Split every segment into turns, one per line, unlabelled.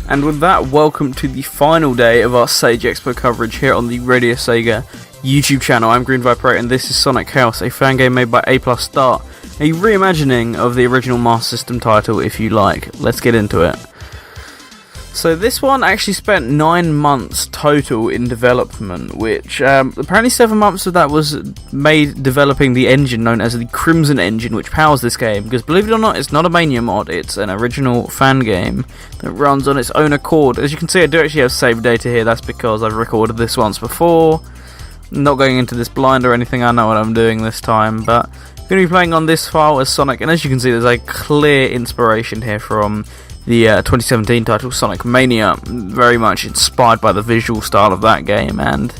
And with that, welcome to the final day of our Sage Expo coverage here on the RadioSEGA YouTube channel. I'm Green Viper, and this is Sonic Chaos, a fan game made by a+start, a reimagining of the original Master System title, if you like. Let's get into it. So this one actually spent 9 months total in development, which apparently 7 months of that was made developing the engine known as the Crimson engine, which powers this game, because believe it or not, it's not a Mania mod, it's an original fan game that runs on its own accord. As you can see, I do actually have save data here. That's because I've recorded this once before. I'm not going into this blind or anything, I know what I'm doing this time, but I'm going to be playing on this file as Sonic, and as you can see, there's a clear inspiration here from the 2017 title Sonic Mania, very much inspired by the visual style of that game, and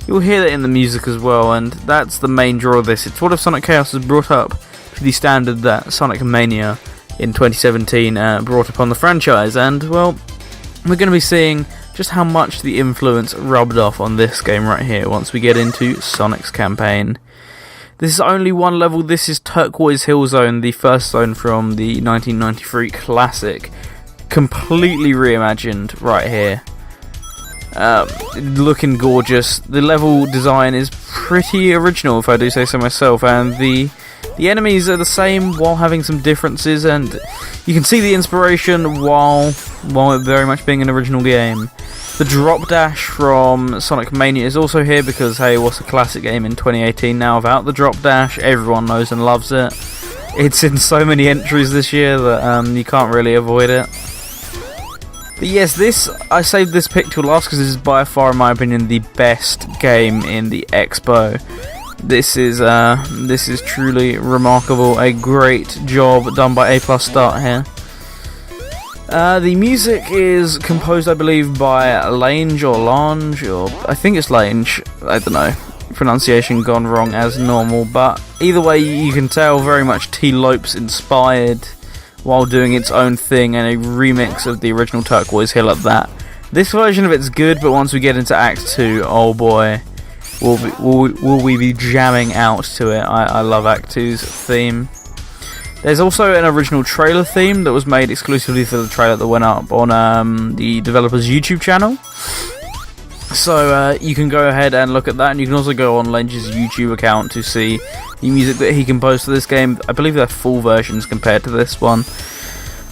you'll hear that in the music as well, and that's the main draw of this. It's what if Sonic Chaos has brought up to the standard that Sonic Mania in 2017 brought upon the franchise, and well, we're going to be seeing just how much the influence rubbed off on this game right here once we get into Sonic's campaign. This is only one level. This is Turquoise Hill Zone, the first zone from the 1993 classic, completely reimagined right here. Looking gorgeous. The level design is pretty original, if I do say so myself, and the enemies are the same while having some differences, and you can see the inspiration while it very much being an original game. The drop dash from Sonic Mania is also here because, hey, what's a classic game in 2018 now without the drop dash? Everyone knows and loves it. It's in so many entries this year that you can't really avoid it. But yes, I saved this pick till last because this is by far, in my opinion, the best game in the Expo. This is truly remarkable. A great job done by a+start here. The music is composed, I believe, by Lange, or I think it's Lange. I don't know. Pronunciation gone wrong as normal, but either way, you can tell very much T-Lopes inspired while doing its own thing, and a remix of the original Turquoise Hill at that. This version of it's good, but once we get into Act 2, oh boy, will we be jamming out to it. I love Act 2's theme. There's also an original trailer theme that was made exclusively for the trailer that went up on the developer's YouTube channel. So you can go ahead and look at that, and you can also go on Lange's YouTube account to see the music that he composed for this game. I believe they're full versions compared to this one.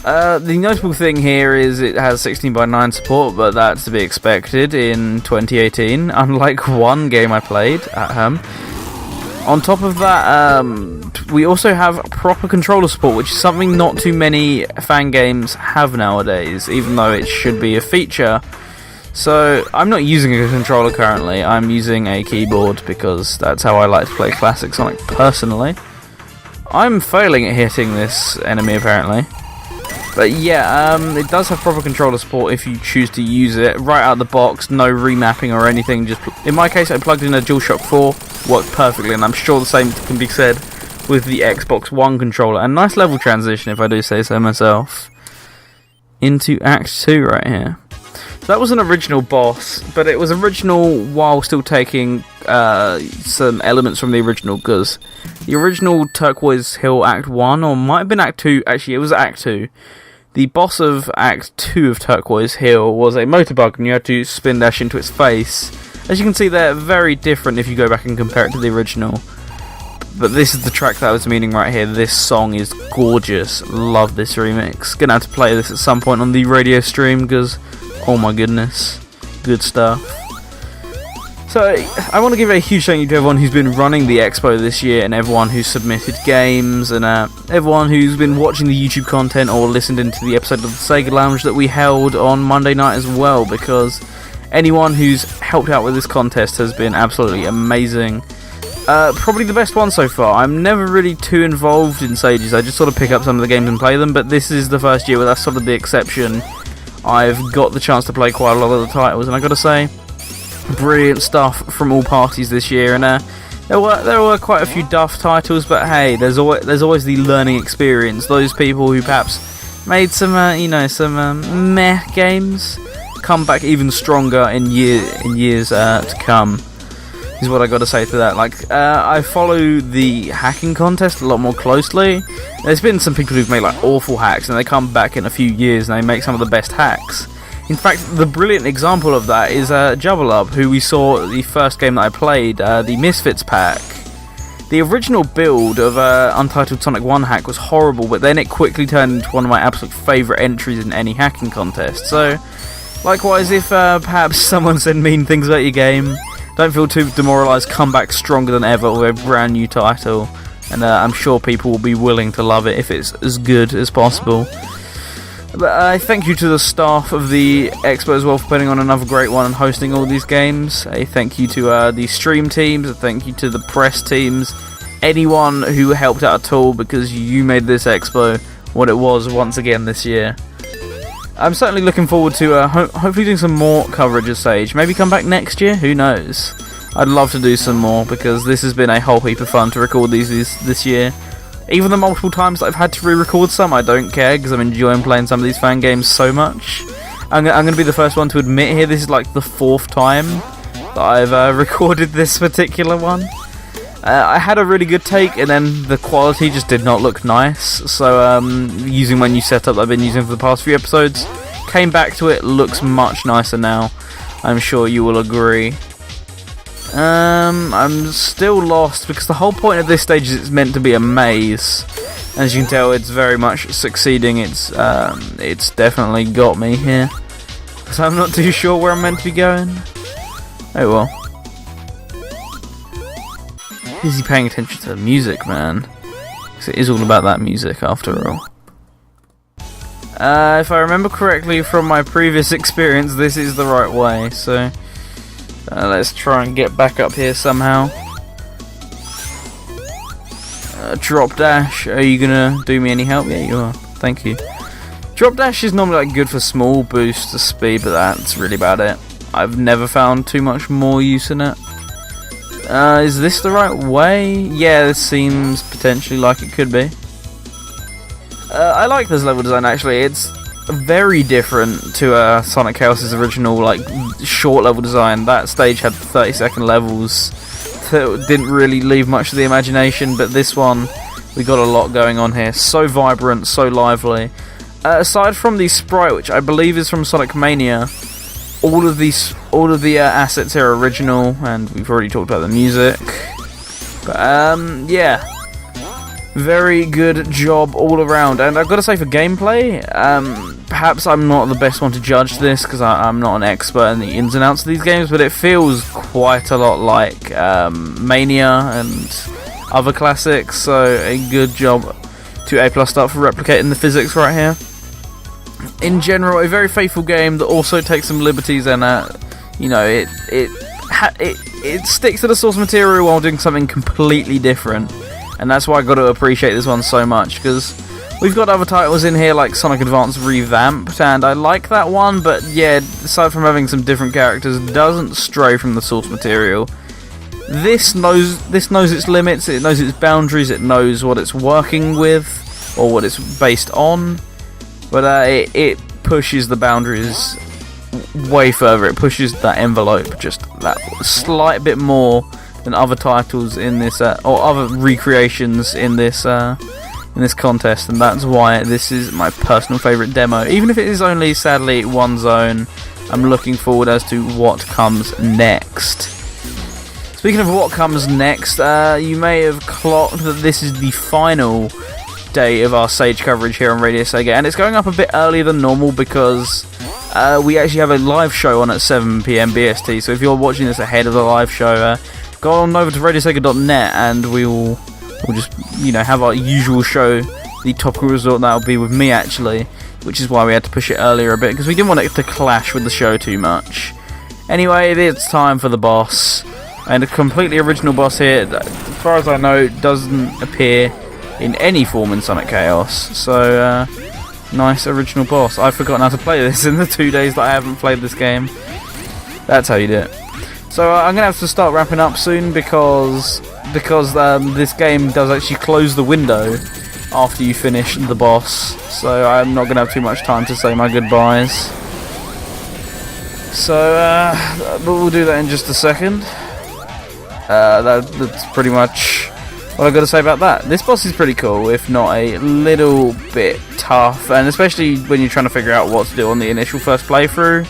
The notable thing here is it has 16:9 support, but that's to be expected in 2018, unlike one game I played at home. On top of that, we also have proper controller support, which is something not too many fan games have nowadays, even though it should be a feature. So, I'm not using a controller currently, I'm using a keyboard because that's how I like to play classic Sonic personally. I'm failing at hitting this enemy apparently. But yeah, it does have proper controller support if you choose to use it. Right out of the box, no remapping or anything. Just in my case, I plugged in a DualShock 4, worked perfectly, and I'm sure the same can be said with the Xbox One controller. A nice level transition, if I do say so myself, into Act 2 right here. So that was an original boss, but it was original while still taking some elements from the original, because the original Turquoise Hill Act 1, or might have been Act 2, actually it was Act 2. The boss of Act 2 of Turquoise Hill was a motorbug, and you had to spin dash into its face. As you can see, they're very different if you go back and compare it to the original. But this is the track that I was meaning right here. This song is gorgeous. Love this remix. Gonna have to play this at some point on the radio stream, because, oh my goodness, good stuff. So, I want to give a huge thank you to everyone who's been running the Expo this year, and everyone who's submitted games, and everyone who's been watching the YouTube content or listened into the episode of the Sega Lounge that we held on Monday night as well, because anyone who's helped out with this contest has been absolutely amazing. Probably the best one so far. I'm never really too involved in Sages, I just sort of pick up some of the games and play them, but this is the first year where that's sort of the exception. I've got the chance to play quite a lot of the titles, and I gotta say, brilliant stuff from all parties this year, and there were quite a few duff titles, but hey, there's always the learning experience. Those people who perhaps made some meh games come back even stronger in years to come, is what I got to say to that. Like, I follow the hacking contest a lot more closely. There's been some people who've made like awful hacks, and they come back in a few years and they make some of the best hacks. In fact, the brilliant example of that is Jubble Up, who we saw the first game that I played, the Misfits pack. The original build of Untitled Sonic 1 hack was horrible, but then it quickly turned into one of my absolute favourite entries in any hacking contest. So, likewise, if perhaps someone said mean things about your game, don't feel too demoralised, come back stronger than ever with a brand new title. And I'm sure people will be willing to love it if it's as good as possible. But thank you to the staff of the Expo as well for putting on another great one and hosting all these games. A thank you to the stream teams, a thank you to the press teams, anyone who helped out at all, because you made this Expo what it was once again this year. I'm certainly looking forward to hopefully doing some more coverage of Sage. Maybe come back next year, who knows? I'd love to do some more, because this has been a whole heap of fun to record these this year. Even the multiple times that I've had to re-record some, I don't care, because I'm enjoying playing some of these fan games so much. I'm going to be the first one to admit here, this is like the 4th time that I've recorded this particular one. I had a really good take, and then the quality just did not look nice, so using my new setup that I've been using for the past few episodes, came back to it, looks much nicer now. I'm sure you will agree. I'm still lost, because the whole point of this stage is it's meant to be a maze. As you can tell, it's very much succeeding. It's definitely got me here. So I'm not too sure where I'm meant to be going. Oh well. Busy paying attention to the music, man. Because it is all about that music, after all. If I remember correctly from my previous experience, this is the right way, so... let's try and get back up here somehow. Drop dash, are you gonna do me any help? Yeah, you are. Thank you. Drop dash is normally like good for small boosts of speed, but that's really about it. I've never found too much more use in it. Is this the right way? Yeah, this seems potentially like it could be. I like this level design actually. It's very different to Sonic Chaos's original like short level design. That stage had 30-second levels that didn't really leave much to the imagination, but this one we got a lot going on here. So vibrant, so lively. Aside from the sprite, which I believe is from Sonic Mania, all of the assets here are original, and we've already talked about the music. But yeah. Very good job all around, and I've got to say for gameplay, perhaps I'm not the best one to judge this because I'm not an expert in the ins and outs of these games, but it feels quite a lot like Mania and other classics, so a good job to A+start for replicating the physics right here. In general, a very faithful game that also takes some liberties, and you know, it sticks to the source material while doing something completely different. And that's why I got to appreciate this one so much, because we've got other titles in here like Sonic Advance Revamped, and I like that one, but yeah, aside from having some different characters, it doesn't stray from the source material. This knows its limits, it knows its boundaries, it knows what it's working with, or what it's based on, but it pushes the boundaries way further. It pushes that envelope just that slight bit more than other titles in this, or other recreations in this contest, and that's why this is my personal favourite demo. Even if it is only, sadly, one zone, I'm looking forward as to what comes next. Speaking of what comes next, you may have clocked that this is the final day of our Sage coverage here on RadioSEGA, and it's going up a bit earlier than normal because we actually have a live show on at 7 PM BST, so if you're watching this ahead of the live show, go on over to RadioSEGA.net and we'll just, you know, have our usual show. The topical resort that'll be with me actually, which is why we had to push it earlier a bit, because we didn't want it to clash with the show too much. Anyway, it's time for the boss, and a completely original boss here. As far as I know, doesn't appear in any form in Sonic Chaos, so nice original boss. I've forgotten how to play this in the 2 days that I haven't played this game. That's how you do it. So I'm going to have to start wrapping up soon because this game does actually close the window after you finish the boss. So I'm not going to have too much time to say my goodbyes. So but we'll do that in just a second. That's pretty much what I got to say about that? This boss is pretty cool, if not a little bit tough, and especially when you're trying to figure out what to do on the initial first playthrough,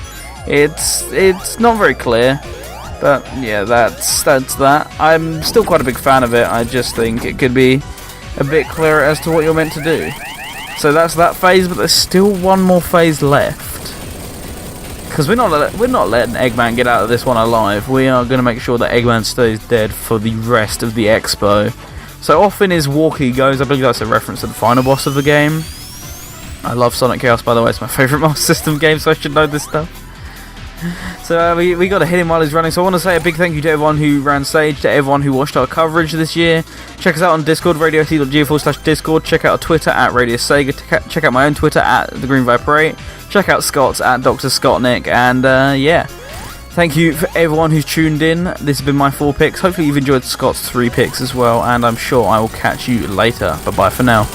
it's not very clear. But yeah, that's that. I'm still quite a big fan of it. I just think it could be a bit clearer as to what you're meant to do. So that's that phase, but there's still one more phase left. Because we're not letting Eggman get out of this one alive. We are going to make sure that Eggman stays dead for the rest of the expo. So off in his walk he goes. I believe that's a reference to the final boss of the game. I love Sonic Chaos, by the way. It's my favourite Master System game, so I should know this stuff. So we got to hit him while he's running. So I want to say a big thank you to everyone who ran stage, to everyone who watched our coverage this year. Check us out on Discord, radiosega.geo/Discord. Check out our Twitter at RadioSEGA. Check out my own Twitter at The Green Viper 8. Check out Scott's at Dr. Scottnick. And yeah, thank you for everyone who's tuned in. This has been my 4 picks. Hopefully you've enjoyed Scott's 3 picks as well. And I'm sure I will catch you later. Bye bye for now.